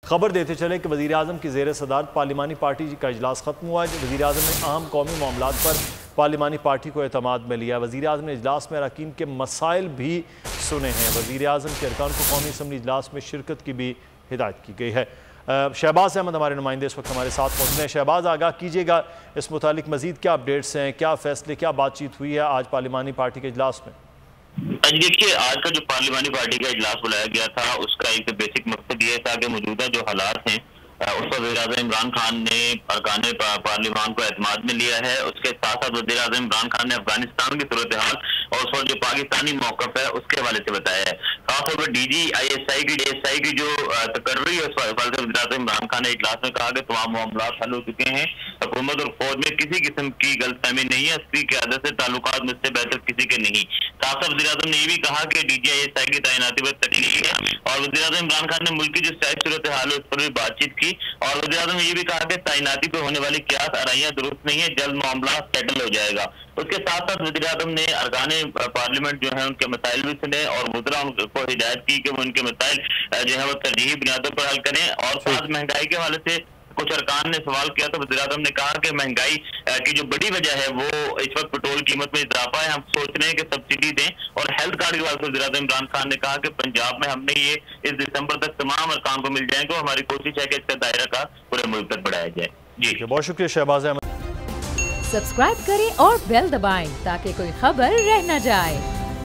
खबर देते चले कि वज़ीर-ए-आज़म की ज़ेर सदारत पार्लिमानी पार्टी का इजलास ख़त्म हुआ है। वज़ीर-ए-आज़म ने अहम कौमी मामलात पर पार्लिमानी पार्टी को एतमाद में लिया। वज़ीर-ए-आज़म ने इजलास में अरकान के मसाइल भी सुने हैं। वज़ीर-ए-आज़म के अरकान को कौमी असम्बली इजलास में शिरकत की भी हिदायत की गई है। शहबाज अहमद हमारे नुमाइंदे इस वक्त हमारे साथ मौजूद हैं। शहबाज, आगाह कीजिएगा, इस मुतालिक मज़ीद क्या अपडेट्स हैं, क्या फ़ैसले, क्या बातचीत हुई है आज पार्लिमानी पार्टी के इजलास में? देखिए, आज का जो पार्लिमानी पार्टी का इजलास बुलाया गया था उसका एक बेसिक मकसद ये था कि मौजूदा जो हालात हैं उस पर वज़ीर-ए-आज़म इमरान खान ने अरकान पार्लिमान को एतमाद में लिया है। उसके साथ साथ वज़ीर-ए-आज़म इमरान खान ने अफगानिस्तान की सूरत हाल और उस पर जो पाकिस्तानी मौक़िफ़ है उसके हवाले से बताया है। खासतौर पर DSI की जो तकर्री है उस पर वज़ीर-ए-आज़म इमरान खान ने इजलास में कहा कि तमाम मामलात हल हो चुके हैं, हुकूमत और फौज में किसी किस्म की गलतफहमी नहीं है, उसकी क़यादत से ताल्लुकात मुझसे बेहतर किसी के नहीं। साथ साथ वज़ीर-ए-आज़म ने ये भी कहा कि DGI की तैनाती पर तकलीफ है और वज़ीर-ए-आज़म इमरान खान ने मुल्क की जो सियासी सूरत हाल है उस पर भी बातचीत की और वज़ीर-ए-आज़म ने ये भी कहा कि तैनाती पर होने वाली क्यास आराइयां दुरुस्त नहीं है, जल्द मामला सेटल हो जाएगा। उसके साथ साथ वज़ीर-ए-आज़म ने अरकान पार्लियामेंट जो है उनके मसाइल भी सुने और वज़रा उनको हिदायत की कि वो उनके मसाइल जो है वो तरजीही बुनियादों पर हल करें। और साथ महंगाई के हवाले से कुछ अरकान ने सवाल किया तो वज़ीर-ए-आज़म ने कहा कि महंगाई की जो बड़ी वजह है वो इस वक्त पेट्रोल कीमत में इजाफा है। हम सोच रहे हैं कि सब्सिडी दें। और हेल्थ कार्ड के हवाले से वज़ीर-ए-आज़म इमरान खान ने कहा कि पंजाब में हमने ये इस दिसंबर तक तमाम अरकान को मिल जाएंगे और हमारी कोशिश है कि इसका दायरा का पूरे मुल्क तक बढ़ाया जाए। जी, बहुत शुक्रिया शहबाज अहमद। सब्सक्राइब करें और बेल दबाएं ताकि कोई खबर रह न जाए।